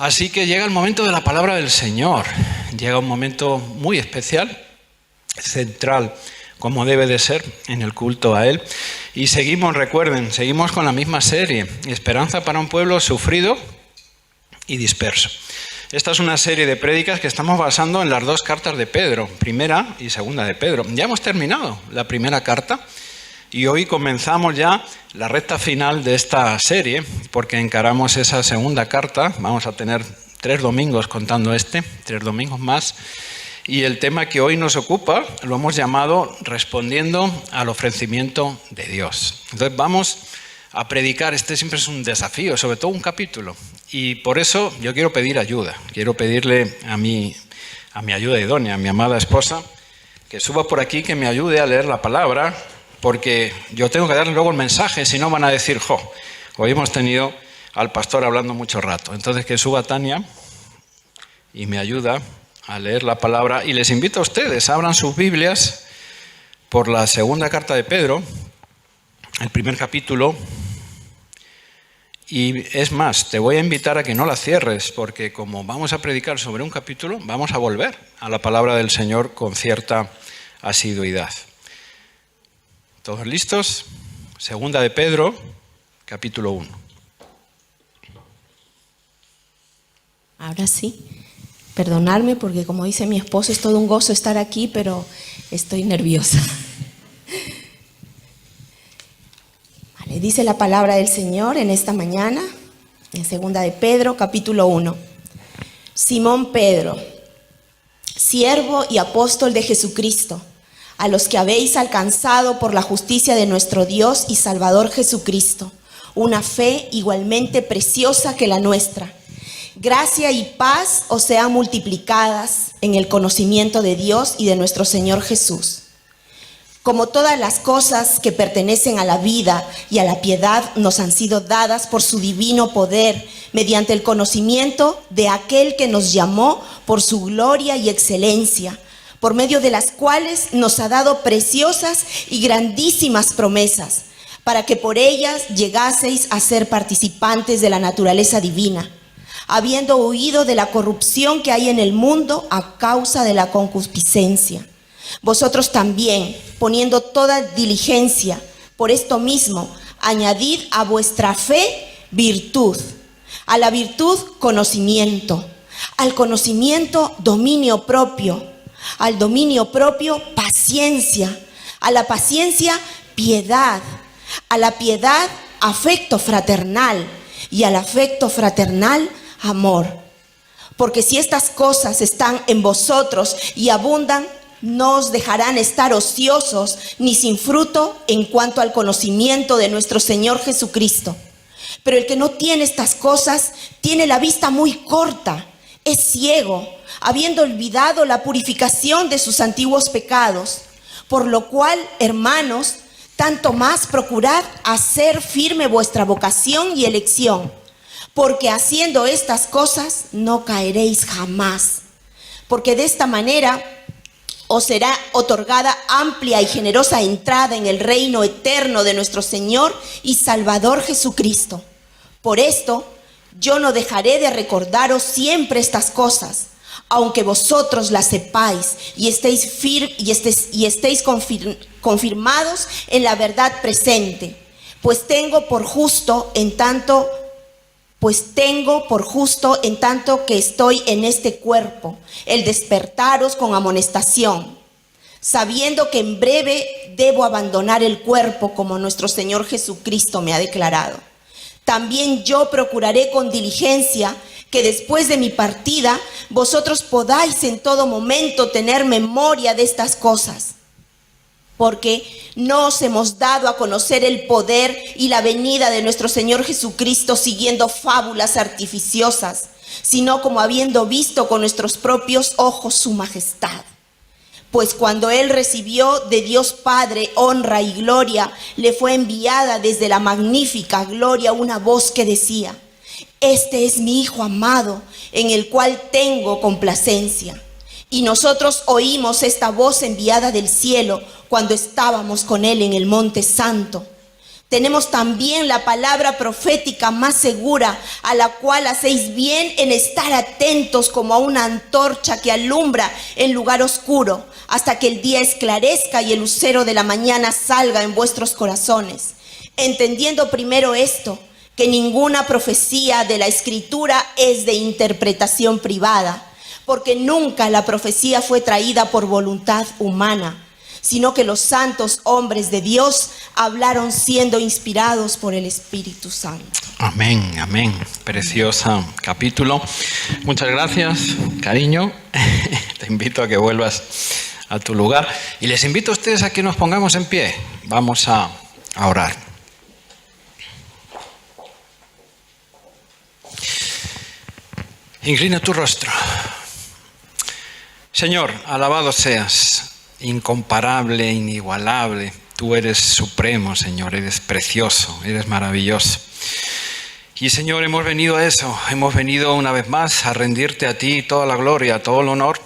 Así que llega el momento de la palabra del Señor. Llega un momento muy especial, central, como debe de ser en el culto a Él. Y seguimos, recuerden, seguimos con la misma serie, Esperanza para un pueblo sufrido y disperso. Esta es una serie de prédicas que estamos basando en las dos cartas de Pedro, primera y segunda de Pedro. Ya hemos terminado la primera carta y hoy comenzamos ya la recta final de esta serie, porque encaramos esa segunda carta. Vamos a tener 3 domingos contando 3 domingos más. Y el tema que hoy nos ocupa lo hemos llamado Respondiendo al ofrecimiento de Dios. Entonces vamos a predicar. Siempre es un desafío, sobre todo un capítulo. Y por eso yo quiero pedir ayuda. Quiero pedirle a mi ayuda idónea, a mi amada esposa, que suba por aquí, que me ayude a leer la palabra, porque yo tengo que darle luego el mensaje, si no van a decir, hoy hemos tenido al pastor hablando mucho rato. Entonces que suba Tania y me ayuda a leer la palabra. Y les invito a ustedes, abran sus Biblias por la segunda carta de Pedro, el primer capítulo. Y es más, te voy a invitar a que no la cierres, porque como vamos a predicar sobre un capítulo, vamos a volver a la palabra del Señor con cierta asiduidad. ¿Todos listos? Segunda de Pedro, capítulo 1. Ahora sí, perdonadme porque como dice mi esposo, es todo un gozo estar aquí, pero estoy nerviosa. Vale, dice la palabra del Señor en esta mañana, en segunda de Pedro, capítulo 1. Simón Pedro, siervo y apóstol de Jesucristo, a los que habéis alcanzado por la justicia de nuestro Dios y Salvador Jesucristo, una fe igualmente preciosa que la nuestra. Gracia y paz os sean multiplicadas en el conocimiento de Dios y de nuestro Señor Jesús. Como todas las cosas que pertenecen a la vida y a la piedad nos han sido dadas por su divino poder, mediante el conocimiento de aquel que nos llamó por su gloria y excelencia, por medio de las cuales nos ha dado preciosas y grandísimas promesas, para que por ellas llegaseis a ser participantes de la naturaleza divina, habiendo huido de la corrupción que hay en el mundo a causa de la concupiscencia. Vosotros también, poniendo toda diligencia, por esto mismo, añadid a vuestra fe virtud, a la virtud conocimiento, al conocimiento dominio propio, al dominio propio paciencia, a la paciencia piedad, a la piedad afecto fraternal y al afecto fraternal amor. Porque si estas cosas están en vosotros y abundan, no os dejarán estar ociosos ni sin fruto en cuanto al conocimiento de nuestro Señor Jesucristo. Pero el que no tiene estas cosas tiene la vista muy corta, es ciego, habiendo olvidado la purificación de sus antiguos pecados. Por lo cual, hermanos, tanto más procurad hacer firme vuestra vocación y elección, porque haciendo estas cosas no caeréis jamás. Porque de esta manera os será otorgada amplia y generosa entrada en el reino eterno de nuestro Señor y Salvador Jesucristo. Por esto, yo no dejaré de recordaros siempre estas cosas, aunque vosotros las sepáis y estéis confirmados en la verdad presente, pues tengo por justo en tanto que estoy en este cuerpo, el despertaros con amonestación, sabiendo que en breve debo abandonar el cuerpo como nuestro Señor Jesucristo me ha declarado. También yo procuraré con diligencia que después de mi partida vosotros podáis en todo momento tener memoria de estas cosas, porque no os hemos dado a conocer el poder y la venida de nuestro Señor Jesucristo siguiendo fábulas artificiosas, sino como habiendo visto con nuestros propios ojos su majestad. Pues cuando Él recibió de Dios Padre honra y gloria, le fue enviada desde la magnífica gloria una voz que decía: Este es mi Hijo amado, en el cual tengo complacencia. Y nosotros oímos esta voz enviada del cielo cuando estábamos con Él en el Monte Santo. Tenemos también la palabra profética más segura, a la cual hacéis bien en estar atentos como a una antorcha que alumbra en lugar oscuro, hasta que el día esclarezca y el lucero de la mañana salga en vuestros corazones. Entendiendo primero esto, que ninguna profecía de la Escritura es de interpretación privada, porque nunca la profecía fue traída por voluntad humana, sino que los santos hombres de Dios hablaron siendo inspirados por el Espíritu Santo. Amén, amén. Preciosa capítulo. Muchas gracias, cariño. Te invito a que vuelvas a tu lugar. Y les invito a ustedes a que nos pongamos en pie. Vamos a orar. Inclina tu rostro. Señor, alabado seas. Incomparable, inigualable. Tú eres supremo, Señor, eres precioso, eres maravilloso. Y Señor, hemos venido a eso, hemos venido una vez más a rendirte a ti toda la gloria, todo el honor,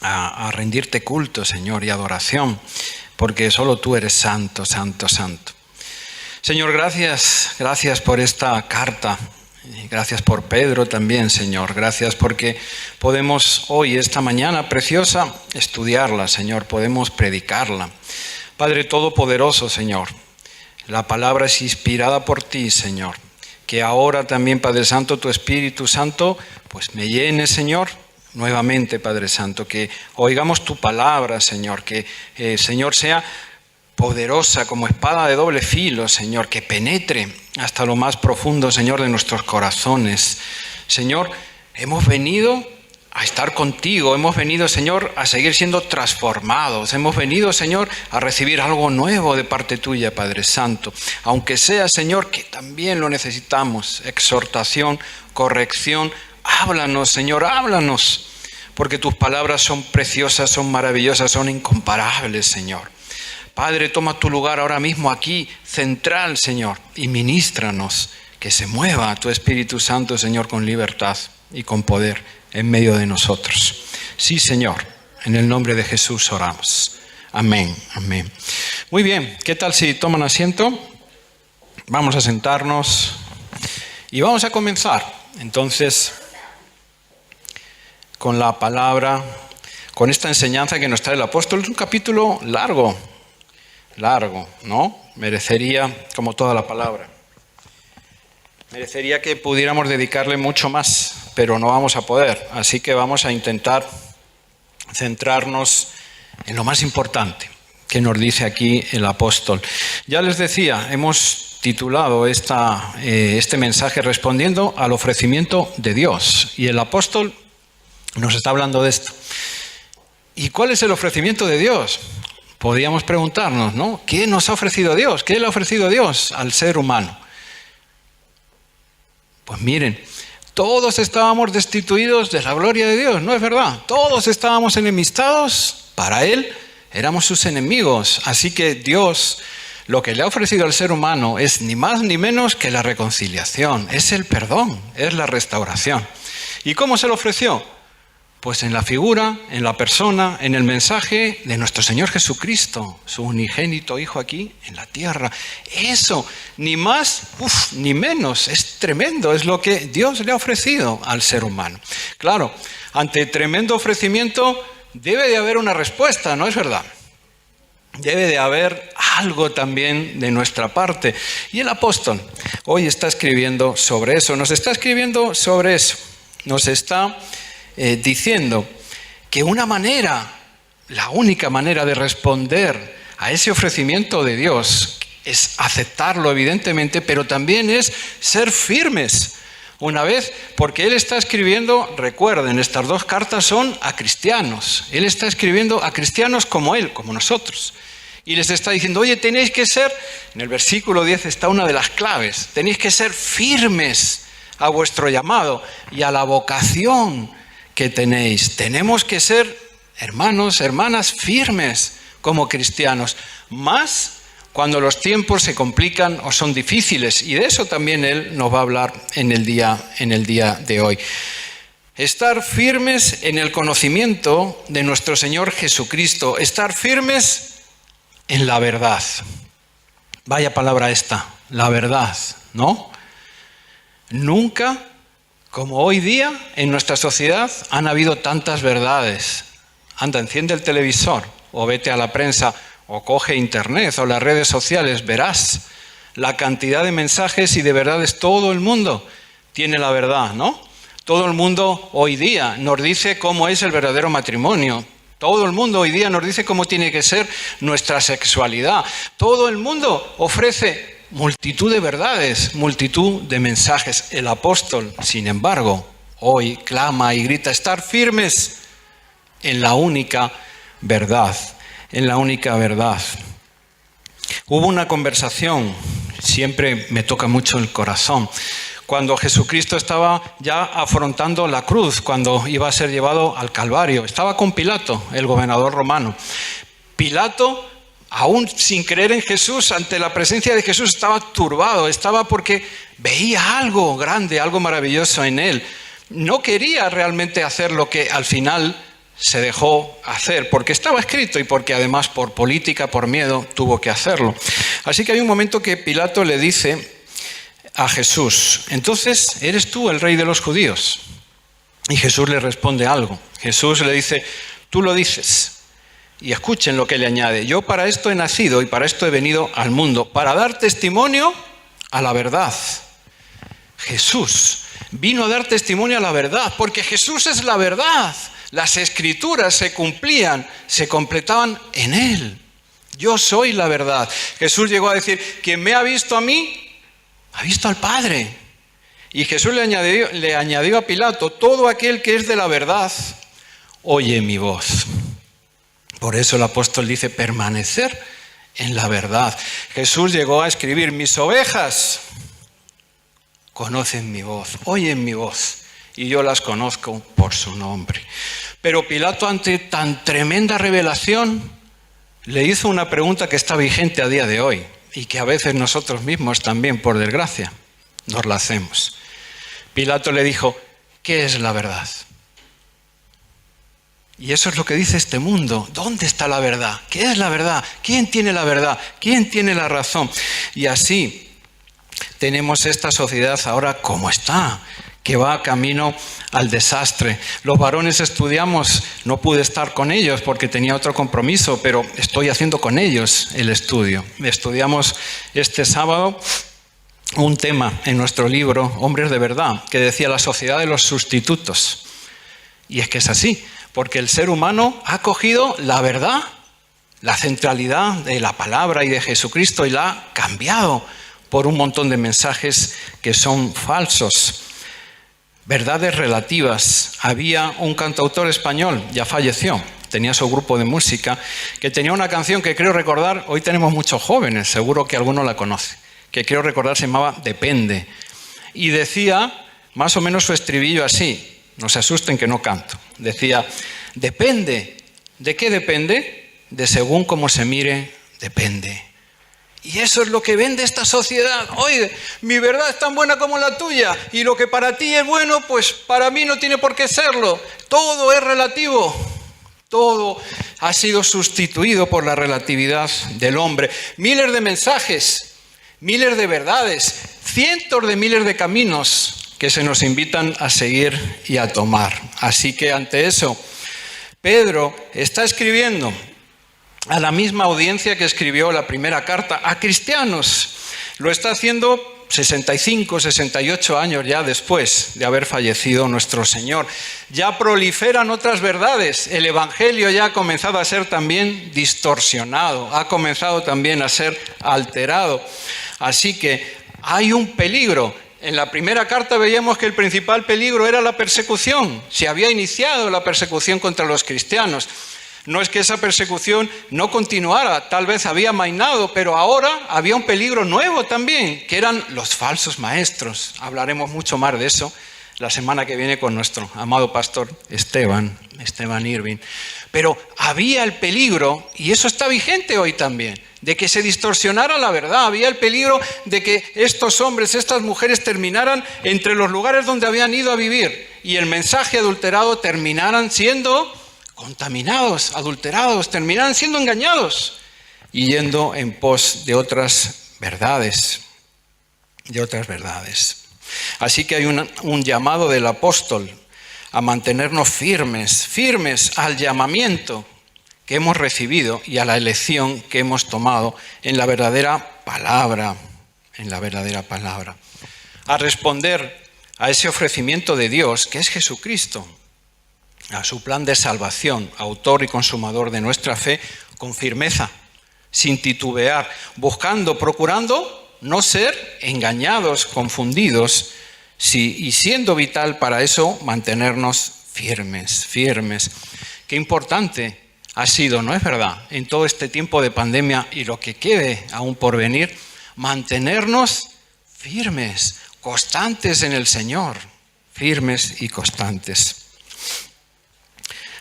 a rendirte culto, Señor, y adoración, porque solo tú eres santo, santo, santo. Señor, gracias por esta carta. Gracias por Pedro también, Señor. Gracias porque podemos hoy, esta mañana preciosa, estudiarla, Señor. Podemos predicarla. Padre Todopoderoso, Señor, la palabra es inspirada por ti, Señor. Que ahora también, Padre Santo, tu Espíritu Santo, pues me llene, Señor, nuevamente, Padre Santo. Que oigamos tu palabra, Señor. Que, Señor, sea poderosa como espada de doble filo, Señor, que penetre hasta lo más profundo, Señor, de nuestros corazones. Señor, hemos venido a estar contigo, hemos venido, Señor, a seguir siendo transformados, hemos venido, Señor, a recibir algo nuevo de parte tuya, Padre Santo, aunque sea, Señor, que también lo necesitamos, exhortación, corrección. Háblanos, Señor, háblanos, porque tus palabras son preciosas, son maravillosas, son incomparables, Señor. Padre, toma tu lugar ahora mismo aquí, central, Señor, y ministranos, que se mueva tu Espíritu Santo, Señor, con libertad y con poder en medio de nosotros. Sí, Señor, en el nombre de Jesús oramos. Amén, amén. Muy bien, ¿qué tal si toman asiento? Vamos a sentarnos y vamos a comenzar, entonces, con la palabra, con esta enseñanza que nos trae el apóstol. Es un capítulo largo, ¿no? Merecería, como toda la palabra, merecería que pudiéramos dedicarle mucho más, pero no vamos a poder. Así que vamos a intentar centrarnos en lo más importante que nos dice aquí el apóstol. Ya les decía, hemos titulado este mensaje respondiendo al ofrecimiento de Dios. Y el apóstol nos está hablando de esto. ¿Y cuál es el ofrecimiento de Dios? Podríamos preguntarnos, ¿no? ¿Qué nos ha ofrecido Dios? ¿Qué le ha ofrecido Dios al ser humano? Pues miren, todos estábamos destituidos de la gloria de Dios, ¿no es verdad? Todos estábamos enemistados, para Él éramos sus enemigos. Así que Dios, lo que le ha ofrecido al ser humano es ni más ni menos que la reconciliación, es el perdón, es la restauración. ¿Y cómo se lo ofreció? Pues en la figura, en la persona, en el mensaje de nuestro Señor Jesucristo, su unigénito Hijo aquí en la tierra. Eso, ni más, ni menos, es tremendo, es lo que Dios le ha ofrecido al ser humano. Claro, ante tremendo ofrecimiento debe de haber una respuesta, ¿no es verdad? Debe de haber algo también de nuestra parte. Y el apóstol hoy está escribiendo sobre eso, nos está escribiendo sobre eso, nos está diciendo que una manera, la única manera de responder a ese ofrecimiento de Dios es aceptarlo evidentemente, pero también es ser firmes. Una vez, porque él está escribiendo, recuerden, estas dos cartas son a cristianos. Él está escribiendo a cristianos como él, como nosotros. Y les está diciendo, oye, tenéis que ser, en el versículo 10 está una de las claves, tenéis que ser firmes a vuestro llamado y a la vocación que tenéis. Tenemos que ser, hermanos, hermanas, firmes como cristianos, más cuando los tiempos se complican o son difíciles, y de eso también él nos va a hablar en el día de hoy. Estar firmes en el conocimiento de nuestro Señor Jesucristo, estar firmes en la verdad. Vaya palabra esta, la verdad, ¿no? Nunca, como hoy día, en nuestra sociedad han habido tantas verdades. Anda, enciende el televisor o vete a la prensa o coge internet o las redes sociales, verás la cantidad de mensajes y de verdades. Todo el mundo tiene la verdad, ¿no? Todo el mundo hoy día nos dice cómo es el verdadero matrimonio. Todo el mundo hoy día nos dice cómo tiene que ser nuestra sexualidad. Todo el mundo ofrece multitud de verdades, multitud de mensajes. El apóstol, sin embargo, hoy clama y grita: estar firmes en la única verdad, en la única verdad. Hubo una conversación, siempre me toca mucho el corazón, cuando Jesucristo estaba ya afrontando la cruz, cuando iba a ser llevado al Calvario. Estaba con Pilato, el gobernador romano. Pilato, aún sin creer en Jesús, ante la presencia de Jesús, estaba turbado, estaba porque veía algo grande, algo maravilloso en él. No quería realmente hacer lo que al final se dejó hacer, porque estaba escrito y porque además por política, por miedo, tuvo que hacerlo. Así que hay un momento que Pilato le dice a Jesús: entonces, ¿eres tú el rey de los judíos? Y Jesús le responde algo. Jesús le dice: tú lo dices. Y escuchen lo que le añade: yo para esto he nacido y para esto he venido al mundo, para dar testimonio a la verdad. Jesús vino a dar testimonio a la verdad, porque Jesús es la verdad. Las escrituras se cumplían, se completaban en Él. Yo soy la verdad. Jesús llegó a decir: quien me ha visto a mí, ha visto al Padre. Y Jesús le añadió a Pilato: todo aquel que es de la verdad, oye mi voz. Por eso el apóstol dice: permanecer en la verdad. Jesús llegó a escribir: mis ovejas conocen mi voz, oyen mi voz, y yo las conozco por su nombre. Pero Pilato, ante tan tremenda revelación, le hizo una pregunta que está vigente a día de hoy y que a veces nosotros mismos también, por desgracia, nos la hacemos. Pilato le dijo: ¿qué es la verdad? Y eso es lo que dice este mundo. ¿Dónde está la verdad? ¿Qué es la verdad? ¿Quién tiene la verdad? ¿Quién tiene la razón? Y así tenemos esta sociedad ahora como está, que va camino al desastre. Los varones estudiamos, no pude estar con ellos porque tenía otro compromiso, pero estoy haciendo con ellos el estudio. Estudiamos este sábado un tema en nuestro libro, Hombres de Verdad, que decía la sociedad de los sustitutos. Y es que es así, porque el ser humano ha cogido la verdad, la centralidad de la palabra y de Jesucristo, y la ha cambiado por un montón de mensajes que son falsos. Verdades relativas. Había un cantautor español, ya falleció, tenía su grupo de música, que tenía una canción que creo recordar, hoy tenemos muchos jóvenes, seguro que alguno la conoce, que creo recordar se llamaba Depende. Y decía más o menos su estribillo así, no se asusten que no canto. Decía: depende. ¿De qué depende? De según cómo se mire, depende. Y eso es lo que vende esta sociedad. Oye, mi verdad es tan buena como la tuya, y lo que para ti es bueno, pues para mí no tiene por qué serlo. Todo es relativo. Todo ha sido sustituido por la relatividad del hombre. Miles de mensajes, miles de verdades, cientos de miles de caminos que se nos invitan a seguir y a tomar. Así que ante eso, Pedro está escribiendo a la misma audiencia que escribió la primera carta, a cristianos. Lo está haciendo 65, 68 años ya después de haber fallecido nuestro Señor. Ya proliferan otras verdades. El Evangelio ya ha comenzado a ser también distorsionado, ha comenzado también a ser alterado. Así que hay un peligro. En la primera carta veíamos que el principal peligro era la persecución. Se había iniciado la persecución contra los cristianos. No es que esa persecución no continuara, tal vez había amainado, pero ahora había un peligro nuevo también, que eran los falsos maestros. Hablaremos mucho más de eso la semana que viene con nuestro amado pastor Esteban Irving. Pero había el peligro, y eso está vigente hoy también, de que se distorsionara la verdad. Había el peligro de que estos hombres, estas mujeres terminaran entre los lugares donde habían ido a vivir y el mensaje adulterado terminaran siendo contaminados, adulterados, terminaran siendo engañados y yendo en pos de otras verdades, Así que hay un llamado del apóstol a mantenernos firmes al llamamiento que hemos recibido y a la elección que hemos tomado en la verdadera palabra, a responder a ese ofrecimiento de Dios que es Jesucristo, a su plan de salvación, autor y consumador de nuestra fe, con firmeza, sin titubear, procurando no ser engañados, confundidos, y siendo vital para eso mantenernos firmes. Qué importante ha sido, ¿no es verdad?, en todo este tiempo de pandemia y lo que quede aún por venir, mantenernos firmes, constantes en el Señor, firmes y constantes.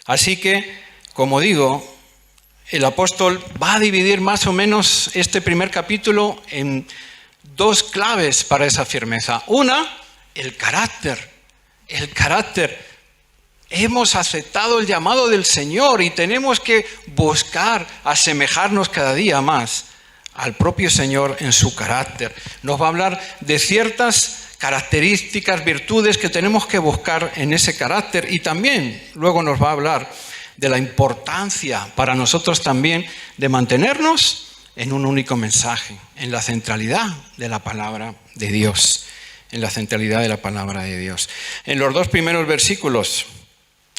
Así que, como digo, el apóstol va a dividir más o menos este primer capítulo en dos claves para esa firmeza. Una, el carácter. Hemos aceptado el llamado del Señor y tenemos que buscar asemejarnos cada día más al propio Señor en su carácter. Nos va a hablar de ciertas características, virtudes que tenemos que buscar en ese carácter, y también luego nos va a hablar de la importancia para nosotros también de mantenernos en un único mensaje, en la centralidad de la palabra de Dios, En los dos primeros versículos,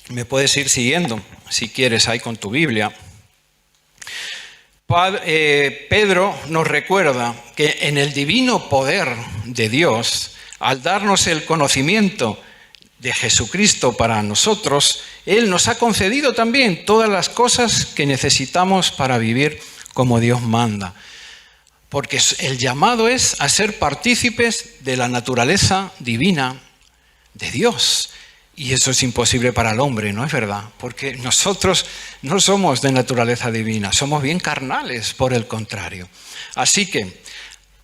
me puedes ir siguiendo, si quieres, ahí con tu Biblia. Pedro nos recuerda que en el divino poder de Dios, al darnos el conocimiento de Jesucristo para nosotros, Él nos ha concedido también todas las cosas que necesitamos para vivir como Dios manda. Porque el llamado es a ser partícipes de la naturaleza divina de Dios. Y eso es imposible para el hombre, ¿no es verdad? Porque nosotros no somos de naturaleza divina, somos bien carnales, por el contrario. Así que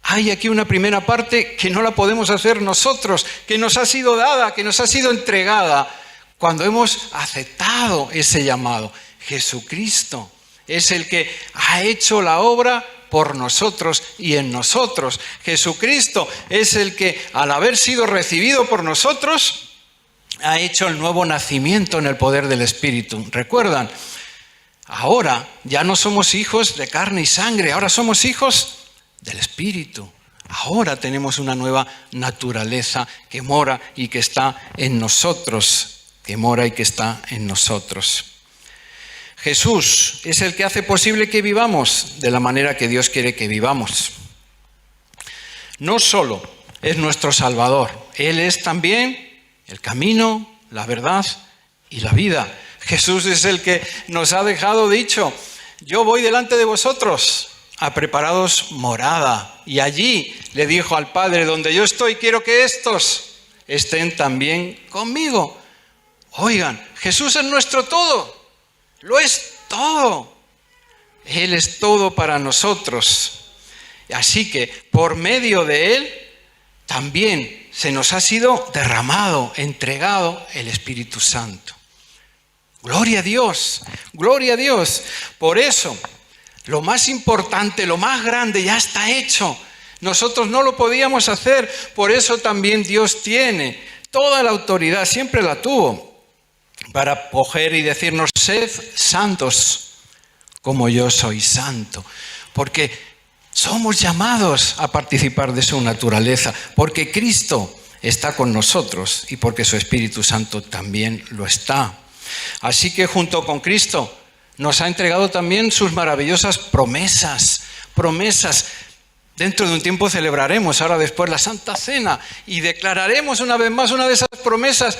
hay aquí una primera parte que no la podemos hacer nosotros, que nos ha sido dada, que nos ha sido entregada cuando hemos aceptado ese llamado. Jesucristo es el que ha hecho la obra por nosotros y en nosotros. Jesucristo es el que, al haber sido recibido por nosotros, ha hecho el nuevo nacimiento en el poder del Espíritu. ¿Recuerdan? Ahora ya no somos hijos de carne y sangre, ahora somos hijos del Espíritu. Ahora tenemos una nueva naturaleza que mora y que está en nosotros. Jesús es el que hace posible que vivamos de la manera que Dios quiere que vivamos. No solo es nuestro Salvador, Él es también el camino, la verdad y la vida. Jesús es el que nos ha dejado dicho: yo voy delante de vosotros a prepararos morada. Y allí le dijo al Padre: donde yo estoy, quiero que estos estén también conmigo. Oigan, Jesús es nuestro todo. Lo es todo. Él es todo para nosotros. Así que por medio de Él también se nos ha sido derramado, entregado el Espíritu Santo. Gloria a Dios, gloria a Dios. Por eso, lo más importante, lo más grande ya está hecho. Nosotros no lo podíamos hacer, por eso también Dios tiene toda la autoridad, siempre la tuvo, para coger y decirnos: sed santos como yo soy santo. Porque somos llamados a participar de su naturaleza, porque Cristo está con nosotros y porque su Espíritu Santo también lo está. Así que junto con Cristo nos ha entregado también sus maravillosas promesas. Dentro de un tiempo celebraremos ahora después la Santa Cena y declararemos una vez más una de esas promesas: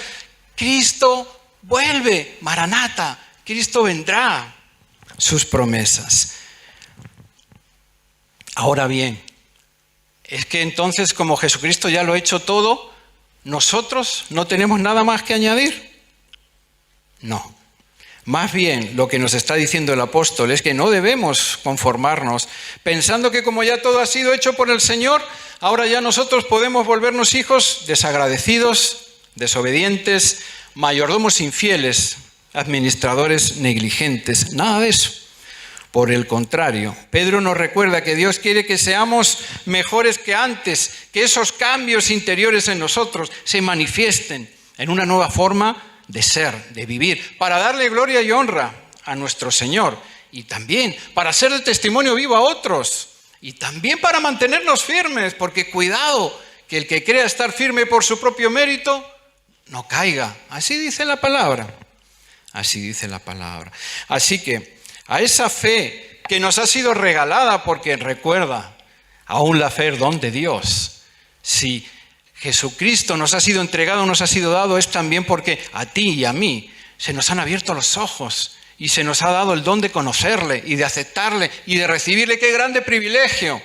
Cristo vuelve, Maranata, Cristo vendrá. Sus promesas. Ahora bien, es que entonces, como Jesucristo ya lo ha hecho todo, ¿nosotros no tenemos nada más que añadir? No. Más bien, lo que nos está diciendo el apóstol es que no debemos conformarnos pensando que como ya todo ha sido hecho por el Señor, ahora ya nosotros podemos volvernos hijos desagradecidos, desobedientes, mayordomos infieles, administradores negligentes. Nada de eso. Por el contrario, Pedro nos recuerda que Dios quiere que seamos mejores que antes, que esos cambios interiores en nosotros se manifiesten en una nueva forma de ser, de vivir, para darle gloria y honra a nuestro Señor y también para ser de testimonio vivo a otros y también para mantenernos firmes, porque cuidado, que el que crea estar firme por su propio mérito no caiga. Así dice la palabra. Así dice la palabra. Así que a esa fe que nos ha sido regalada, porque recuerda, aún la fe es don de Dios. Si Jesucristo nos ha sido entregado, nos ha sido dado, es también porque a ti y a mí se nos han abierto los ojos y se nos ha dado el don de conocerle y de aceptarle y de recibirle. ¡Qué grande privilegio!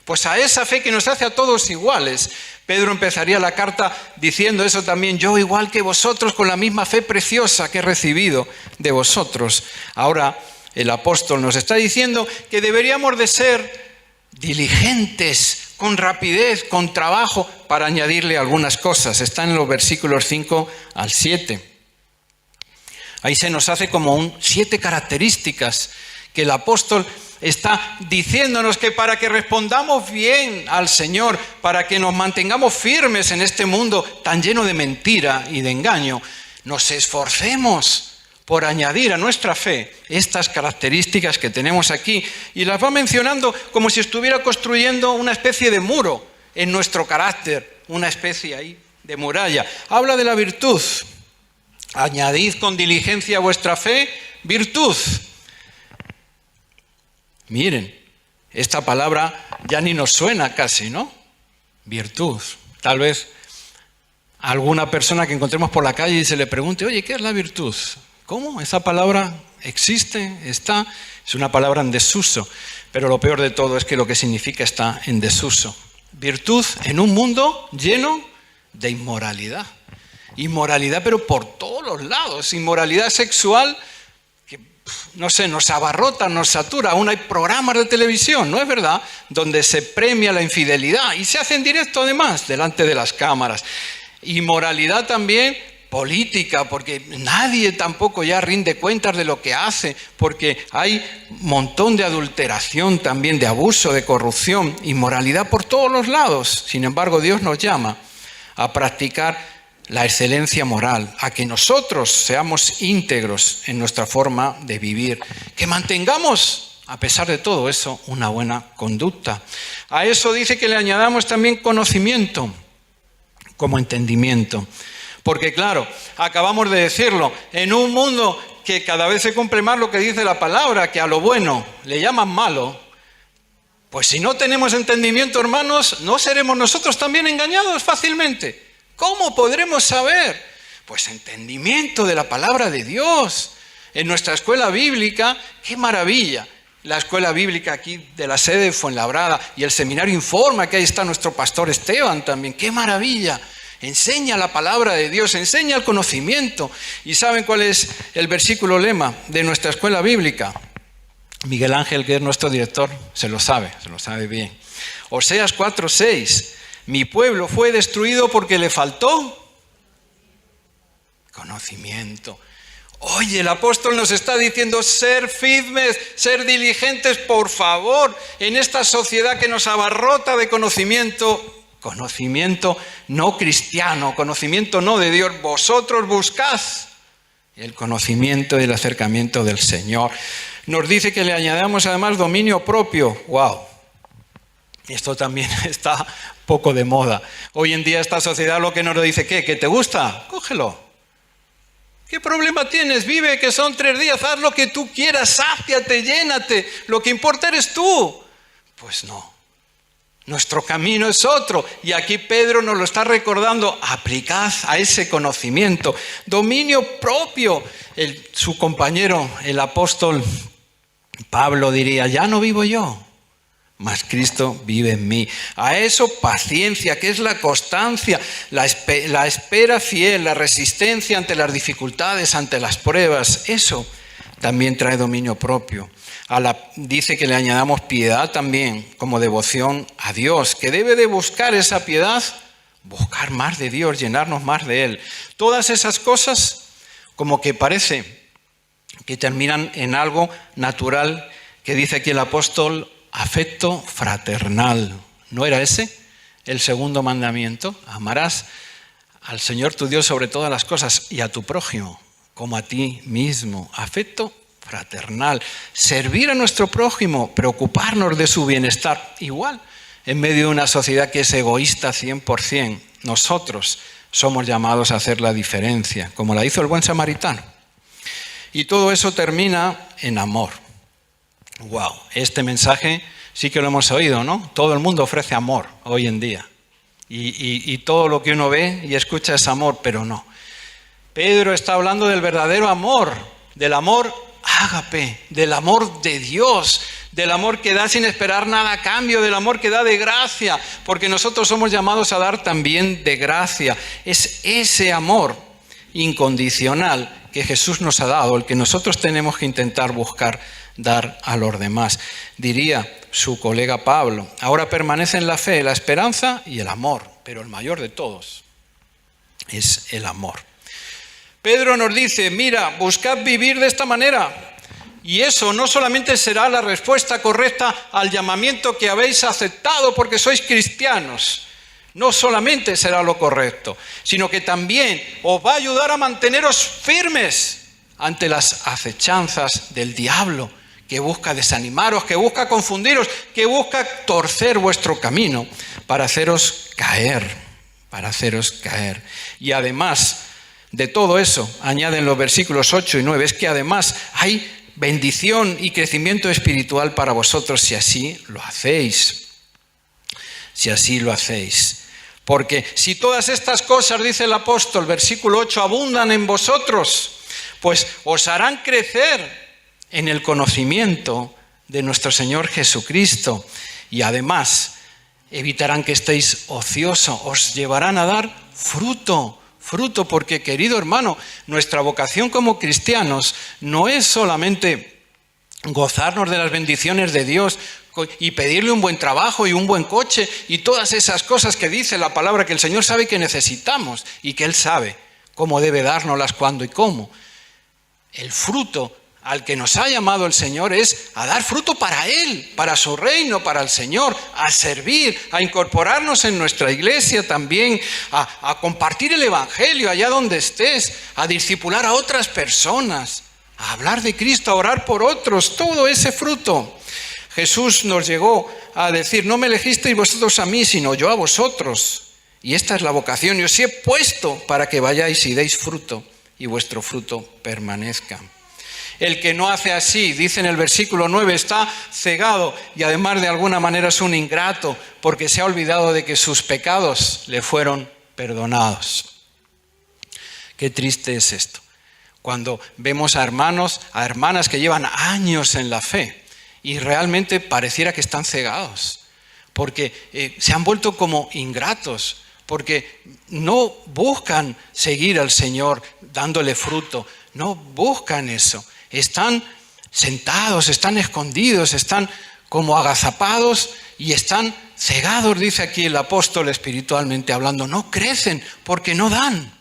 Pues a esa fe que nos hace a todos iguales. Pedro empezaría la carta diciendo eso también: yo igual que vosotros, con la misma fe preciosa que he recibido de vosotros. Ahora el apóstol nos está diciendo que deberíamos de ser diligentes, con rapidez, con trabajo, para añadirle algunas cosas. Está en los versículos 5 al 7. Ahí se nos hace como 7 características que el apóstol está diciéndonos que para que respondamos bien al Señor, para que nos mantengamos firmes en este mundo tan lleno de mentira y de engaño, nos esforcemos por añadir a nuestra fe estas características que tenemos aquí, y las va mencionando como si estuviera construyendo una especie de muro en nuestro carácter, una especie ahí de muralla. Habla de la virtud. Añadid con diligencia a vuestra fe virtud. Miren, esta palabra ya ni nos suena casi, ¿no? Virtud. Tal vez a alguna persona que encontremos por la calle y se le pregunte: oye, ¿qué es la virtud? ¿Cómo? ¿Esa palabra existe? ¿Está? Es una palabra en desuso, pero lo peor de todo es que lo que significa está en desuso. Virtud en un mundo lleno de inmoralidad. Inmoralidad, pero por todos los lados. Inmoralidad sexual que, no sé, nos abarrota, nos satura. Aún hay programas de televisión, ¿no es verdad?, donde se premia la infidelidad y se hace en directo además, delante de las cámaras. Inmoralidad también política, porque nadie tampoco ya rinde cuentas de lo que hace, porque hay un montón de adulteración también, de abuso, de corrupción, inmoralidad por todos los lados. Sin embargo, Dios nos llama a practicar la excelencia moral, a que nosotros seamos íntegros en nuestra forma de vivir, que mantengamos, a pesar de todo eso, una buena conducta. A eso dice que le añadamos también conocimiento como entendimiento. Porque claro, acabamos de decirlo, en un mundo que cada vez se cumple más lo que dice la palabra, que a lo bueno le llaman malo, pues si no tenemos entendimiento, hermanos, ¿no seremos nosotros también engañados fácilmente? ¿Cómo podremos saber? Pues entendimiento de la palabra de Dios. En nuestra escuela bíblica, ¡qué maravilla! La escuela bíblica aquí de la sede de Fuenlabrada y el seminario Informa, que ahí está nuestro pastor Esteban también, ¡qué maravilla! Enseña la palabra de Dios, enseña el conocimiento. ¿Y saben cuál es el versículo lema de nuestra escuela bíblica? Miguel Ángel, que es nuestro director, se lo sabe bien. Oseas 4:6. Mi pueblo fue destruido porque le faltó conocimiento. Oye, el apóstol nos está diciendo: ser firmes, ser diligentes, por favor, en esta sociedad que nos abarrota de conocimiento. Conocimiento no cristiano, conocimiento no de Dios. Vosotros buscad el conocimiento y el acercamiento del Señor. Nos dice que le añadamos además dominio propio. ¡Wow! Esto también está poco de moda. Hoy en día esta sociedad lo que nos dice: ¿qué? ¿Que te gusta? Cógelo. ¿Qué problema tienes? Vive, que son 3 días, haz lo que tú quieras, sáciate, llénate. Lo que importa eres tú. Pues no. Nuestro camino es otro, y aquí Pedro nos lo está recordando: aplicad a ese conocimiento, dominio propio. Su compañero, el apóstol Pablo, diría: ya no vivo yo, mas Cristo vive en mí. A eso paciencia, que es la constancia, la espera fiel, la resistencia ante las dificultades, ante las pruebas. Eso también trae dominio propio. Dice que le añadamos piedad también, como devoción a Dios, que debe de buscar esa piedad, buscar más de Dios, llenarnos más de Él. Todas esas cosas como que parece que terminan en algo natural, que dice aquí el apóstol, afecto fraternal. ¿No era ese el segundo mandamiento? Amarás al Señor tu Dios sobre todas las cosas y a tu prójimo como a ti mismo. Afecto fraternal. Servir a nuestro prójimo, preocuparnos de su bienestar. Igual, en medio de una sociedad que es egoísta 100%, nosotros somos llamados a hacer la diferencia, como la hizo el buen samaritano. Y todo eso termina en amor. ¡Wow! Este mensaje sí que lo hemos oído, ¿no? Todo el mundo ofrece amor hoy en día. Y todo lo que uno ve y escucha es amor, pero no. Pedro está hablando del verdadero amor, del amor ágape, del amor de Dios, del amor que da sin esperar nada a cambio, del amor que da de gracia, porque nosotros somos llamados a dar también de gracia. Es ese amor incondicional que Jesús nos ha dado, el que nosotros tenemos que intentar buscar dar a los demás. Diría su colega Pablo, ahora permanecen la fe, la esperanza y el amor, pero el mayor de todos es el amor. Pedro nos dice, mira, buscad vivir de esta manera, y eso no solamente será la respuesta correcta al llamamiento que habéis aceptado porque sois cristianos, no solamente será lo correcto, sino que también os va a ayudar a manteneros firmes ante las acechanzas del diablo, que busca desanimaros, que busca confundiros, que busca torcer vuestro camino para haceros caer, Y además de todo eso, añaden los versículos 8 y 9, es que además hay bendición y crecimiento espiritual para vosotros si así lo hacéis. Porque si todas estas cosas, dice el apóstol, versículo 8, abundan en vosotros, pues os harán crecer en el conocimiento de nuestro Señor Jesucristo y además evitarán que estéis ociosos, os llevarán a dar fruto, porque querido hermano, nuestra vocación como cristianos no es solamente gozarnos de las bendiciones de Dios y pedirle un buen trabajo y un buen coche y todas esas cosas que dice la palabra que el Señor sabe que necesitamos y que Él sabe cómo debe dárnoslas, cuándo y cómo. El fruto al que nos ha llamado el Señor es a dar fruto para Él, para su reino, para el Señor, a servir, a incorporarnos en nuestra iglesia también, a compartir el Evangelio allá donde estés, a discipular a otras personas, a hablar de Cristo, a orar por otros, todo ese fruto. Jesús nos llegó a decir, no me elegisteis vosotros a mí, sino yo a vosotros. Y esta es la vocación, y os he puesto para que vayáis y deis fruto, y vuestro fruto permanezca. El que no hace así, dice en el versículo 9, está cegado y además de alguna manera es un ingrato porque se ha olvidado de que sus pecados le fueron perdonados. Qué triste es esto. Cuando vemos a hermanos, a hermanas que llevan años en la fe y realmente pareciera que están cegados porque se han vuelto como ingratos, porque no buscan seguir al Señor dándole fruto, no buscan eso. Están sentados, están escondidos, están como agazapados y están cegados, dice aquí el apóstol espiritualmente hablando. No crecen porque no dan.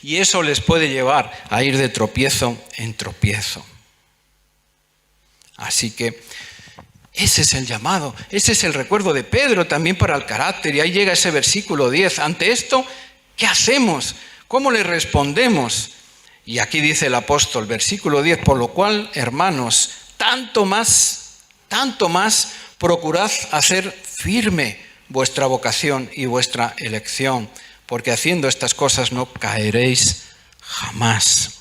Y eso les puede llevar a ir de tropiezo en tropiezo. Así que ese es el llamado, ese es el recuerdo de Pedro también para el carácter. Y ahí llega ese versículo 10. Ante esto, ¿qué hacemos? ¿Cómo le respondemos? Y aquí dice el apóstol, versículo 10, por lo cual, hermanos, tanto más, procurad hacer firme vuestra vocación y vuestra elección, porque haciendo estas cosas no caeréis jamás.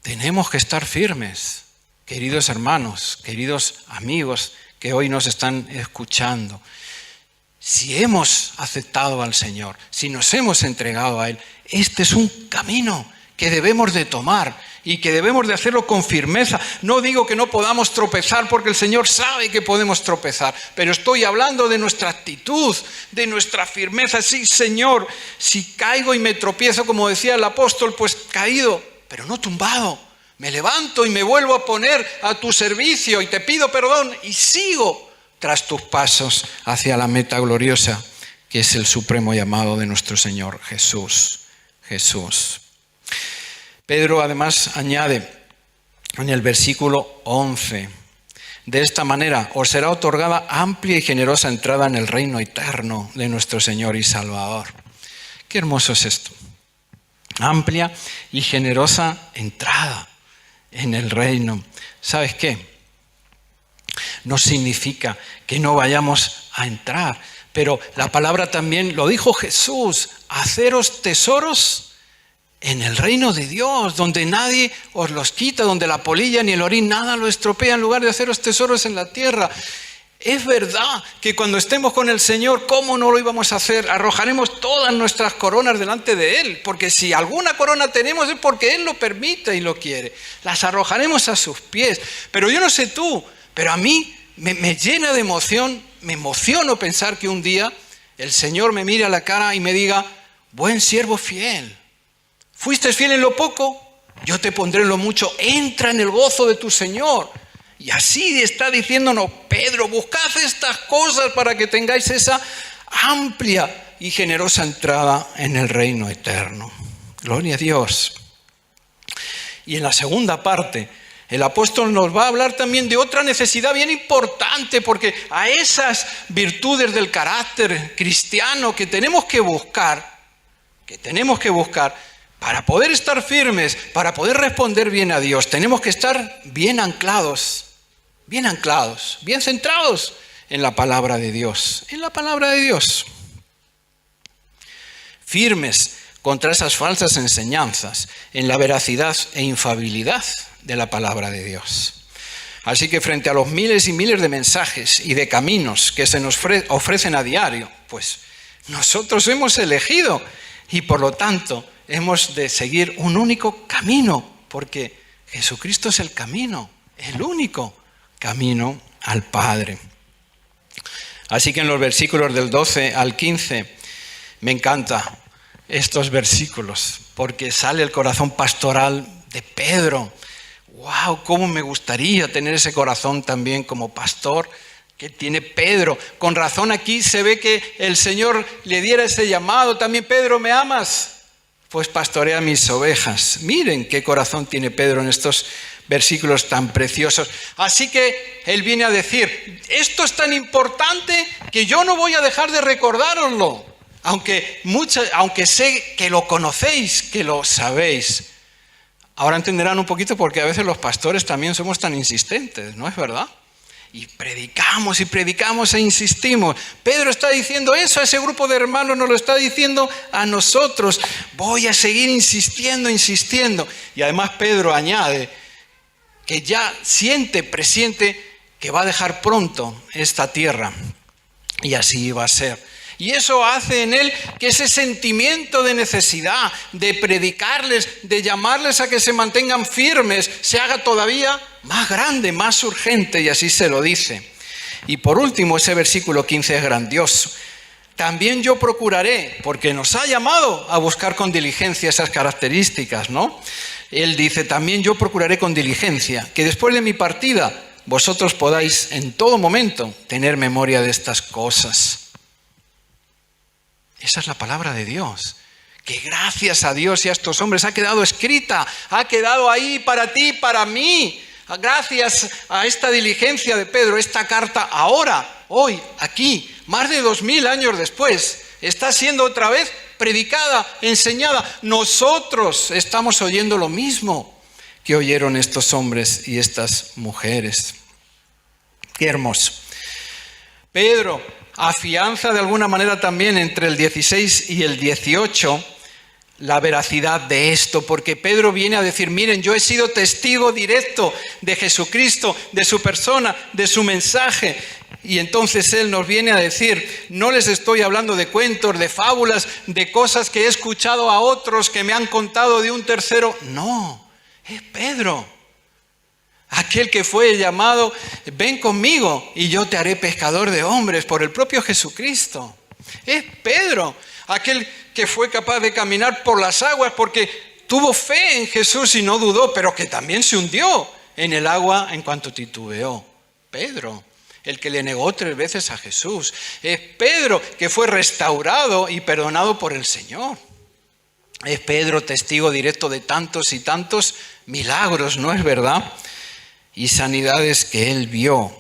Tenemos que estar firmes, queridos hermanos, queridos amigos que hoy nos están escuchando. Si hemos aceptado al Señor, si nos hemos entregado a Él, este es un camino que debemos de tomar y que debemos de hacerlo con firmeza. No digo que no podamos tropezar porque el Señor sabe que podemos tropezar, pero estoy hablando de nuestra actitud, de nuestra firmeza. Sí, Señor, si caigo y me tropiezo, como decía el apóstol, pues caído, pero no tumbado. Me levanto y me vuelvo a poner a tu servicio y te pido perdón y sigo tras tus pasos hacia la meta gloriosa, que es el supremo llamado de nuestro Señor Jesús. Pedro además añade en el versículo 11. De esta manera os será otorgada amplia y generosa entrada en el reino eterno de nuestro Señor y Salvador. Qué hermoso es esto. Amplia y generosa entrada en el reino. ¿Sabes qué? No significa que no vayamos a entrar, pero la palabra también lo dijo Jesús: haceros tesoros en el reino de Dios, donde nadie os los quita, donde la polilla ni el orín nada lo estropea, en lugar de haceros tesoros en la tierra. Es verdad que cuando estemos con el Señor, ¿cómo no lo íbamos a hacer? Arrojaremos todas nuestras coronas delante de Él, porque si alguna corona tenemos es porque Él lo permite y lo quiere. Las arrojaremos a sus pies. Pero yo no sé tú, pero a mí me llena de emoción, me emociono pensar que un día el Señor me mire a la cara y me diga: buen siervo fiel, fuiste fiel en lo poco, yo te pondré en lo mucho, entra en el gozo de tu Señor. Y así está diciéndonos Pedro: buscad estas cosas para que tengáis esa amplia y generosa entrada en el reino eterno. Gloria a Dios. Y en la segunda parte, el apóstol nos va a hablar también de otra necesidad bien importante, porque a esas virtudes del carácter cristiano que tenemos que buscar para poder estar firmes, para poder responder bien a Dios, tenemos que estar bien anclados, bien centrados en la palabra de Dios, Firmes contra esas falsas enseñanzas, en la veracidad e infalibilidad de la palabra de Dios. Así que frente a los miles y miles de mensajes y de caminos que se nos ofrecen a diario, pues nosotros hemos elegido y por lo tanto hemos de seguir un único camino, porque Jesucristo es el camino, el único camino al Padre. Así que en los versículos del 12 al 15 me encantan estos versículos, porque sale el corazón pastoral de Pedro. ¡Wow! ¿Cómo me gustaría tener ese corazón también como pastor que tiene Pedro? Con razón aquí se ve que el Señor le diera ese llamado también: Pedro, ¿me amas? Pues pastorea mis ovejas. Miren qué corazón tiene Pedro en estos versículos tan preciosos. Así que él viene a decir: esto es tan importante que yo no voy a dejar de recordároslo, aunque sé que lo conocéis, que lo sabéis. Ahora entenderán un poquito porque a veces los pastores también somos tan insistentes, ¿no es verdad? Y predicamos e insistimos. Pedro está diciendo eso a ese grupo de hermanos, nos lo está diciendo a nosotros. Voy a seguir insistiendo. Y además Pedro añade que ya presiente que va a dejar pronto esta tierra. Y así va a ser. Y eso hace en él que ese sentimiento de necesidad, de predicarles, de llamarles a que se mantengan firmes, se haga todavía más grande, más urgente, y así se lo dice. Y por último, ese versículo 15 es grandioso. También yo procuraré, porque nos ha llamado a buscar con diligencia esas características, ¿no? Él dice: también yo procuraré con diligencia que después de mi partida vosotros podáis en todo momento tener memoria de estas cosas. Esa es la palabra de Dios, que gracias a Dios y a estos hombres ha quedado escrita, ha quedado ahí para ti y para mí. Gracias a esta diligencia de Pedro, esta carta ahora, hoy, aquí, más de 2000 años después, está siendo otra vez predicada, enseñada. Nosotros estamos oyendo lo mismo que oyeron estos hombres y estas mujeres. Qué hermoso. Pedro afianza de alguna manera también entre el 16 y el 18 la veracidad de esto, porque Pedro viene a decir: miren, yo he sido testigo directo de Jesucristo, de su persona, de su mensaje. Y entonces él nos viene a decir: no les estoy hablando de cuentos, de fábulas, de cosas que he escuchado a otros que me han contado de un tercero. No, es Pedro, aquel que fue llamado: ven conmigo y yo te haré pescador de hombres, por el propio Jesucristo. Es Pedro, aquel que fue capaz de caminar por las aguas porque tuvo fe en Jesús y no dudó, pero que también se hundió en el agua en cuanto titubeó. Pedro, el que le negó 3 veces a Jesús. Es Pedro, que fue restaurado y perdonado por el Señor. Es Pedro testigo directo de tantos y tantos milagros, ¿no es verdad? Y sanidades que él vio.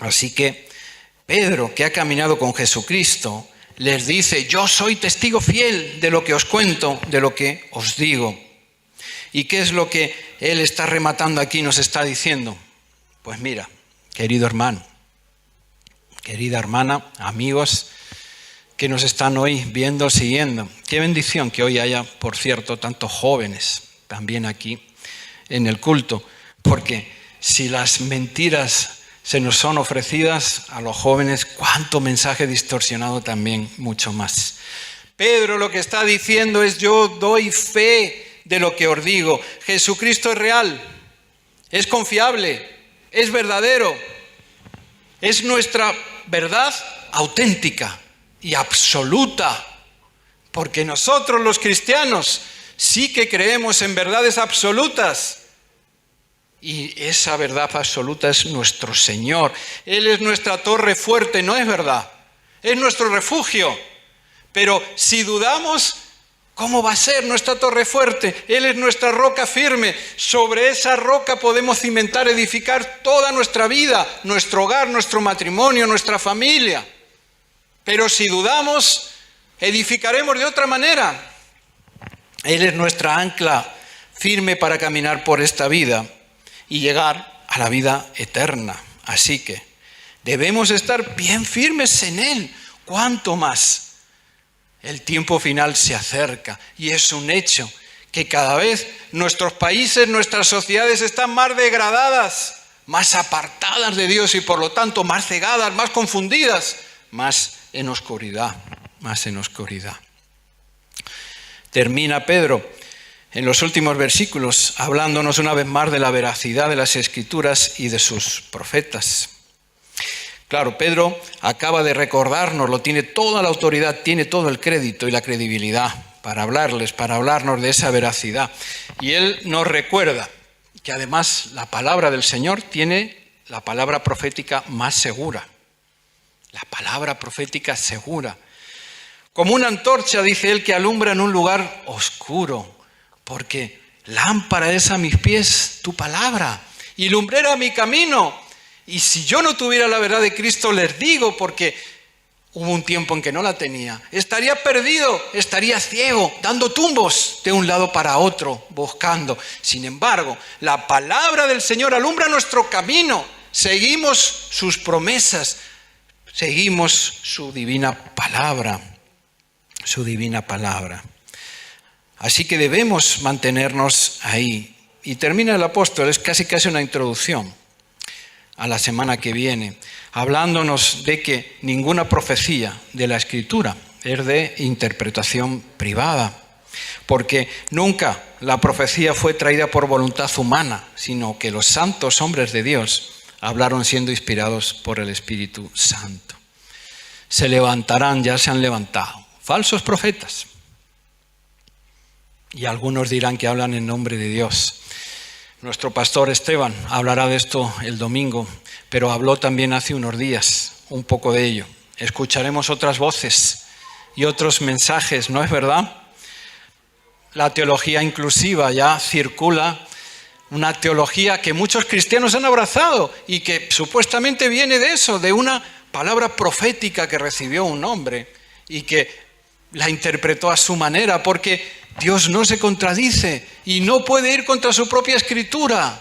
Así que Pedro, que ha caminado con Jesucristo, les dice: yo soy testigo fiel de lo que os cuento, de lo que os digo. ¿Y qué es lo que él está rematando aquí, nos está diciendo? Pues mira, querido hermano, querida hermana, amigos que nos están hoy viendo, siguiendo. Qué bendición que hoy haya, por cierto, tantos jóvenes también aquí en el culto, porque si las mentiras se nos son ofrecidas a los jóvenes, cuánto mensaje distorsionado también, mucho más. Pedro lo que está diciendo es: yo doy fe de lo que os digo. Jesucristo es real, es confiable, es verdadero, es nuestra verdad auténtica y absoluta, porque nosotros los cristianos sí que creemos en verdades absolutas, y esa verdad absoluta es nuestro Señor. Él es nuestra torre fuerte, ¿no es verdad? Es nuestro refugio. Pero si dudamos, ¿cómo va a ser nuestra torre fuerte? Él es nuestra roca firme. Sobre esa roca podemos cimentar, edificar toda nuestra vida, nuestro hogar, nuestro matrimonio, nuestra familia. Pero si dudamos, edificaremos de otra manera. Él es nuestra ancla firme para caminar por esta vida y llegar a la vida eterna. Así que debemos estar bien firmes en Él. ¿Cuánto más? El tiempo final se acerca y es un hecho que cada vez nuestros países, nuestras sociedades están más degradadas, más apartadas de Dios y por lo tanto más cegadas, más confundidas, más en oscuridad, más en oscuridad. Termina Pedro en los últimos versículos hablándonos una vez más de la veracidad de las Escrituras y de sus profetas. Claro, Pedro acaba de recordarnos, tiene toda la autoridad, tiene todo el crédito y la credibilidad para hablarnos de esa veracidad. Y él nos recuerda que además la palabra del Señor tiene la palabra profética más segura. La palabra profética segura. Como una antorcha, dice él, que alumbra en un lugar oscuro, porque lámpara es a mis pies tu palabra y lumbrera mi camino. Y si yo no tuviera la verdad de Cristo, les digo, porque hubo un tiempo en que no la tenía, estaría perdido, estaría ciego, dando tumbos de un lado para otro, buscando. Sin embargo, la palabra del Señor alumbra nuestro camino, seguimos sus promesas, seguimos su divina palabra, su divina palabra. Así que debemos mantenernos ahí. Y termina el apóstol, es casi una introducción a la semana que viene, hablándonos de que ninguna profecía de la Escritura es de interpretación privada, porque nunca la profecía fue traída por voluntad humana, sino que los santos hombres de Dios hablaron siendo inspirados por el Espíritu Santo. Se levantarán, ya se han levantado, falsos profetas. Y algunos dirán que hablan en nombre de Dios. Nuestro pastor Esteban hablará de esto el domingo, pero habló también hace unos días un poco de ello. Escucharemos otras voces y otros mensajes, ¿no es verdad? La teología inclusiva ya circula, una teología que muchos cristianos han abrazado y que supuestamente viene de eso, de una palabra profética que recibió un hombre y que la interpretó a su manera, porque Dios no se contradice y no puede ir contra su propia escritura.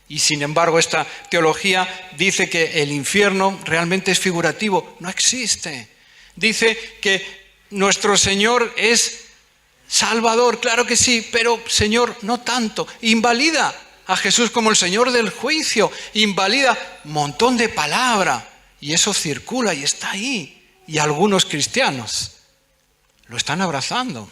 Y sin embargo, esta teología dice que el infierno realmente es figurativo, no existe. Dice que nuestro Señor es Salvador, claro que sí, pero Señor no tanto. Invalida a Jesús como el Señor del juicio, invalida un montón de palabra. Y eso circula y está ahí. Y algunos cristianos lo están abrazando.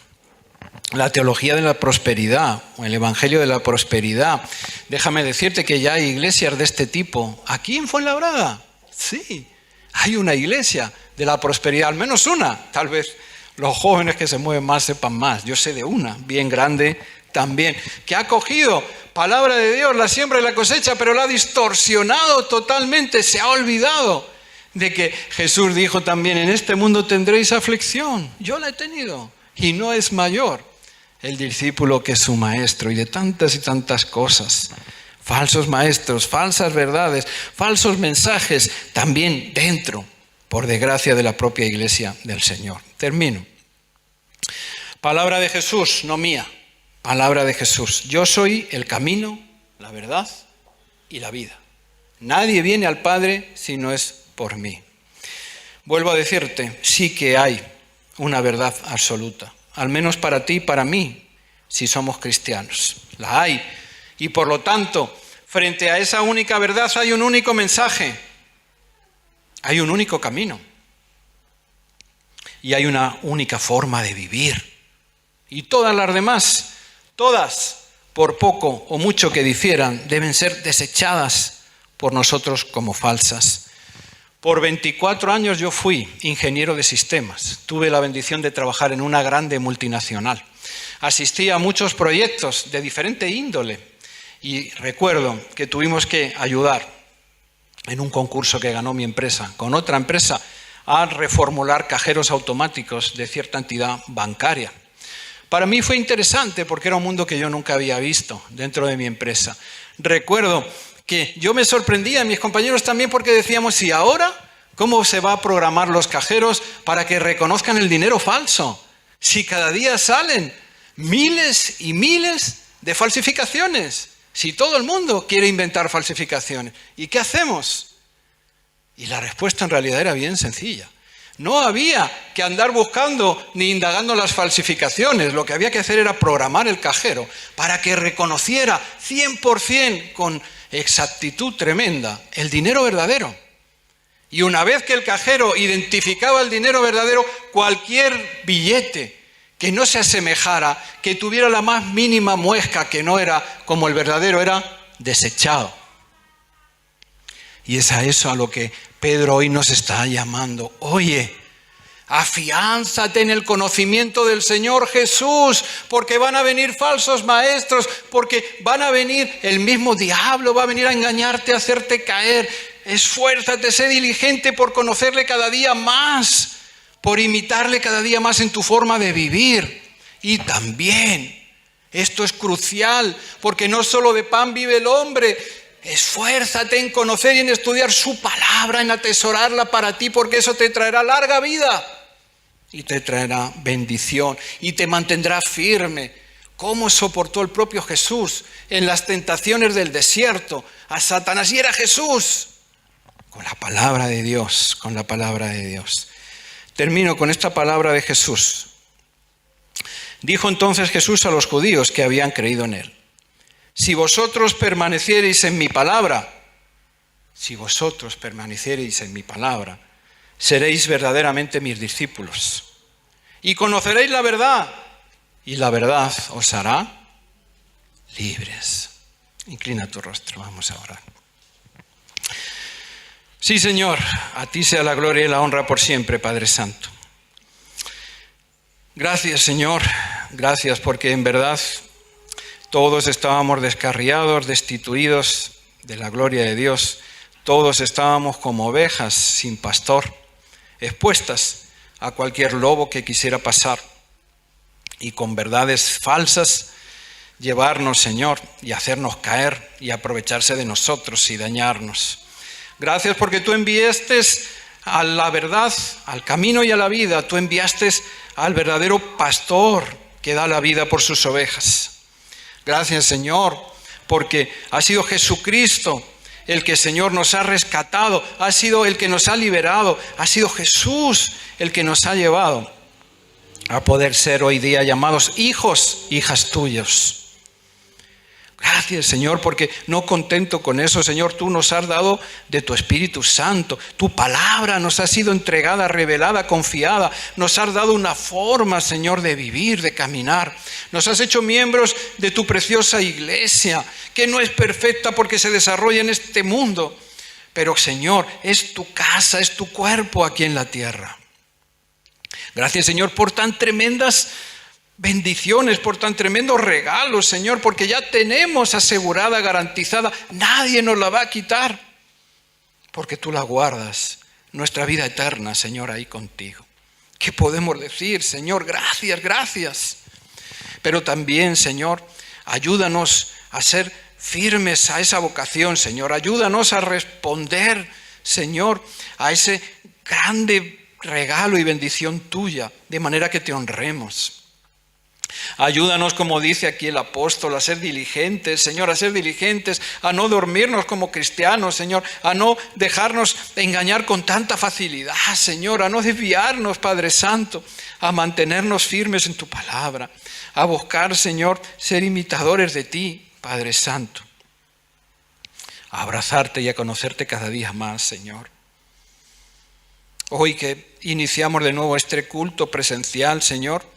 La teología de la prosperidad, o el evangelio de la prosperidad. Déjame decirte que ya hay iglesias de este tipo. Aquí en Fuenlabrada, sí, hay una iglesia de la prosperidad, al menos una. Tal vez los jóvenes que se mueven más sepan más. Yo sé de una, bien grande también, que ha cogido palabra de Dios, la siembra y la cosecha, pero la ha distorsionado totalmente, se ha olvidado de que Jesús dijo también: en este mundo tendréis aflicción. Yo la he tenido. y no es mayor el discípulo que su maestro, y de tantas y tantas cosas. Falsos maestros, falsas verdades, falsos mensajes, también dentro, por desgracia, de la propia iglesia del Señor. Termino. Palabra de Jesús, no mía. Palabra de Jesús. Yo soy el camino, la verdad y la vida. Nadie viene al Padre si no es por mí. Vuelvo a decirte, sí que hay una verdad absoluta, al menos para ti y para mí, si somos cristianos. La hay. Y por lo tanto, frente a esa única verdad hay un único mensaje, hay un único camino y hay una única forma de vivir. Y todas las demás, todas, por poco o mucho que difieran, deben ser desechadas por nosotros como falsas. Por 24 años yo fui ingeniero de sistemas. Tuve la bendición de trabajar en una grande multinacional. Asistí a muchos proyectos de diferente índole y recuerdo que tuvimos que ayudar en un concurso que ganó mi empresa con otra empresa a reformular cajeros automáticos de cierta entidad bancaria. Para mí fue interesante porque era un mundo que yo nunca había visto dentro de mi empresa. Recuerdo que yo me sorprendía, mis compañeros también, porque decíamos, ¿y ahora cómo se va a programar los cajeros para que reconozcan el dinero falso? Si cada día salen miles y miles de falsificaciones, si todo el mundo quiere inventar falsificaciones, ¿y qué hacemos? Y la respuesta en realidad era bien sencilla. No había que andar buscando ni indagando las falsificaciones. Lo que había que hacer era programar el cajero para que reconociera 100% con exactitud tremenda el dinero verdadero. Y una vez que el cajero identificaba el dinero verdadero, cualquier billete que no se asemejara, que tuviera la más mínima muesca que no era como el verdadero, era desechado. Y es a eso a lo que Pedro hoy nos está llamando. Oye, afiánzate en el conocimiento del Señor Jesús, porque van a venir falsos maestros, porque van a venir, el mismo diablo va a venir a engañarte, a hacerte caer. Esfuérzate, sé diligente por conocerle cada día más, por imitarle cada día más en tu forma de vivir. Y también, esto es crucial, porque no solo de pan vive el hombre. Esfuérzate en conocer y en estudiar su palabra, en atesorarla para ti, porque eso te traerá larga vida y te traerá bendición y te mantendrá firme. ¿Cómo soportó el propio Jesús en las tentaciones del desierto a Satanás? Y era Jesús con la palabra de Dios, con la palabra de Dios. Termino con esta palabra de Jesús. Dijo entonces Jesús a los judíos que habían creído en él: si vosotros permaneciereis en mi palabra, seréis verdaderamente mis discípulos. Y conoceréis la verdad, y la verdad os hará libres. Inclina tu rostro, vamos a orar. Sí, Señor, a ti sea la gloria y la honra por siempre, Padre Santo. Gracias, Señor, gracias porque en verdad todos estábamos descarriados, destituidos de la gloria de Dios. Todos estábamos como ovejas sin pastor, expuestas a cualquier lobo que quisiera pasar y con verdades falsas llevarnos, Señor, y hacernos caer y aprovecharse de nosotros y dañarnos. Gracias porque tú enviaste a la verdad, al camino y a la vida. Tú enviaste al verdadero pastor que da la vida por sus ovejas. Gracias, Señor, porque ha sido Jesucristo el que, Señor, nos ha rescatado, ha sido el que nos ha liberado, ha sido Jesús el que nos ha llevado a poder ser hoy día llamados hijos, hijas tuyos. Gracias, Señor, porque no contento con eso, Señor, tú nos has dado de tu Espíritu Santo. Tu palabra nos ha sido entregada, revelada, confiada. Nos has dado una forma, Señor, de vivir, de caminar. Nos has hecho miembros de tu preciosa iglesia, que no es perfecta porque se desarrolla en este mundo. Pero, Señor, es tu casa, es tu cuerpo aquí en la tierra. Gracias, Señor, por tan tremendas bendiciones, por tan tremendos regalos, Señor, porque ya tenemos asegurada, garantizada, nadie nos la va a quitar, porque tú la guardas, nuestra vida eterna, Señor, ahí contigo. ¿Qué podemos decir? Señor, gracias, gracias. Pero también, Señor, ayúdanos a ser firmes a esa vocación, Señor. Ayúdanos a responder, Señor, a ese grande regalo y bendición tuya, de manera que te honremos. Ayúdanos, como dice aquí el apóstol, a ser diligentes, Señor, a ser diligentes, a no dormirnos como cristianos, Señor, a no dejarnos engañar con tanta facilidad, Señor, a no desviarnos, Padre Santo, a mantenernos firmes en tu palabra, a buscar, Señor, ser imitadores de ti, Padre Santo, a abrazarte y a conocerte cada día más, Señor. Hoy que iniciamos de nuevo este culto presencial, Señor,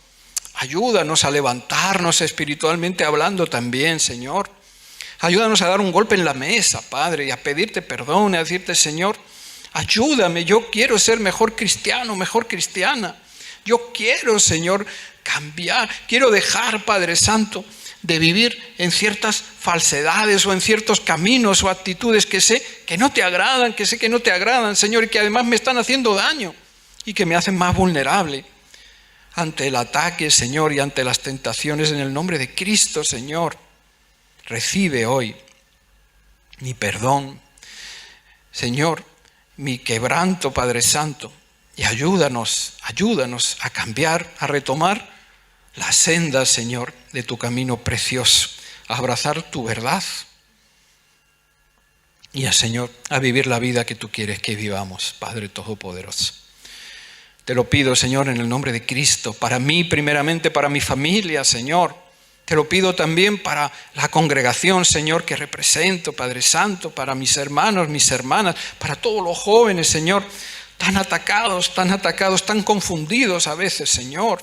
ayúdanos a levantarnos espiritualmente hablando también, Señor. Ayúdanos a dar un golpe en la mesa, Padre, y a pedirte perdón, y a decirte, Señor, ayúdame, yo quiero ser mejor cristiano, mejor cristiana. Yo quiero, Señor, cambiar, quiero dejar, Padre Santo, de vivir en ciertas falsedades o en ciertos caminos o actitudes que sé que no te agradan, Señor, y que además me están haciendo daño y que me hacen más vulnerable ante el ataque, Señor, y ante las tentaciones. En el nombre de Cristo, Señor, recibe hoy mi perdón, Señor, mi quebranto, Padre Santo, y ayúdanos a cambiar, a retomar la senda, Señor, de tu camino precioso, a abrazar tu verdad y, Señor, a vivir la vida que tú quieres que vivamos, Padre Todopoderoso. Te lo pido, Señor, en el nombre de Cristo, para mí primeramente, para mi familia, Señor. Te lo pido también para la congregación, Señor, que represento, Padre Santo, para mis hermanos, mis hermanas, para todos los jóvenes, Señor, tan atacados, tan confundidos a veces, Señor.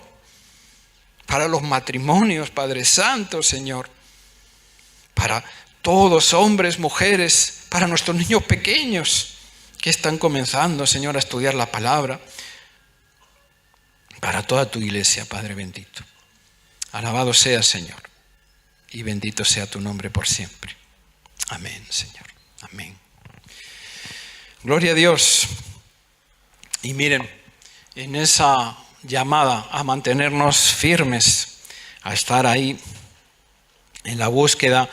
Para los matrimonios, Padre Santo, Señor. Para todos, hombres, mujeres, para nuestros niños pequeños que están comenzando, Señor, a estudiar la palabra. Para toda tu iglesia, Padre bendito. Alabado sea, Señor, y bendito sea tu nombre por siempre. Amén, Señor. Amén. Gloria a Dios. Y miren, en esa llamada a mantenernos firmes, a estar ahí en la búsqueda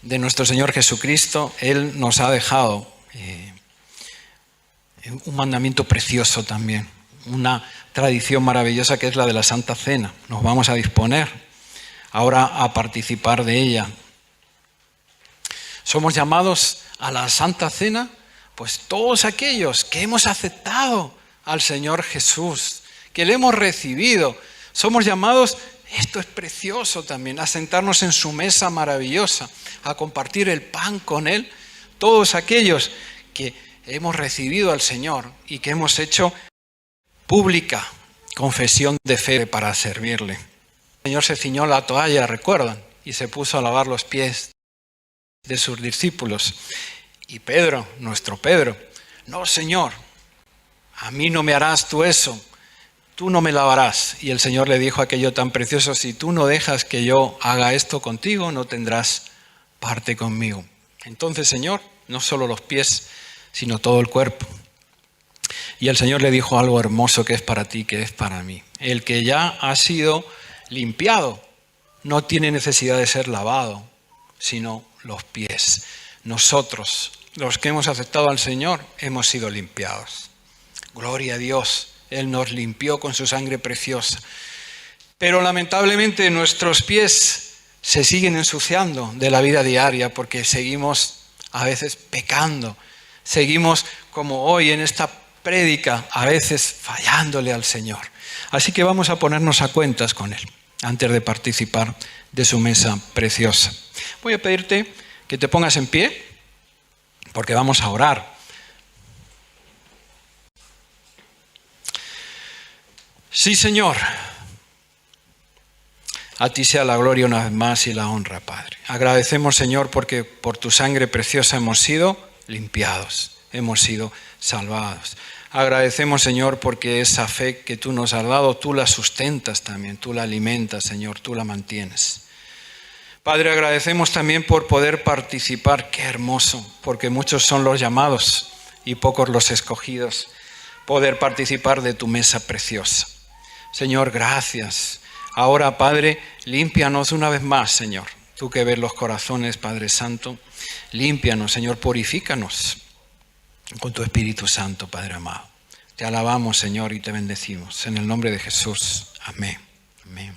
de nuestro Señor Jesucristo, Él nos ha dejado un mandamiento precioso también, una tradición maravillosa que es la de la Santa Cena. Nos vamos a disponer ahora a participar de ella. Somos llamados a la Santa Cena, pues todos aquellos que hemos aceptado al Señor Jesús, que le hemos recibido, somos llamados, esto es precioso también, a sentarnos en su mesa maravillosa, a compartir el pan con Él, todos aquellos que hemos recibido al Señor y que hemos hecho pública confesión de fe para servirle. El Señor se ciñó la toalla, recuerdan, y se puso a lavar los pies de sus discípulos. Y Pedro, nuestro Pedro, no, Señor, a mí no me harás tú eso, tú no me lavarás. Y el Señor le dijo aquello tan precioso, si tú no dejas que yo haga esto contigo, no tendrás parte conmigo. Entonces, Señor, no solo los pies, sino todo el cuerpo. Y el Señor le dijo algo hermoso que es para ti, que es para mí. El que ya ha sido limpiado no tiene necesidad de ser lavado, sino los pies. Nosotros, los que hemos aceptado al Señor, hemos sido limpiados. Gloria a Dios, Él nos limpió con su sangre preciosa. Pero lamentablemente nuestros pies se siguen ensuciando de la vida diaria porque seguimos a veces pecando. Seguimos como hoy en esta prédica, a veces fallándole al Señor. Así que vamos a ponernos a cuentas con Él antes de participar de su mesa preciosa. Voy a pedirte que te pongas en pie porque vamos a orar. Sí, Señor, a ti sea la gloria una vez más y la honra, Padre. Agradecemos, Señor, porque por tu sangre preciosa hemos sido limpiados, hemos sido salvados. Agradecemos, Señor, porque esa fe que tú nos has dado, tú la sustentas también, tú la alimentas, Señor, tú la mantienes. Padre, agradecemos también por poder participar, qué hermoso, porque muchos son los llamados y pocos los escogidos, poder participar de tu mesa preciosa. Señor, gracias. Ahora, Padre, límpianos una vez más, Señor. Tú que ves los corazones, Padre Santo, límpianos, Señor, purifícanos con tu Espíritu Santo, Padre amado. Te alabamos, Señor, y te bendecimos. En el nombre de Jesús. Amén. Amén.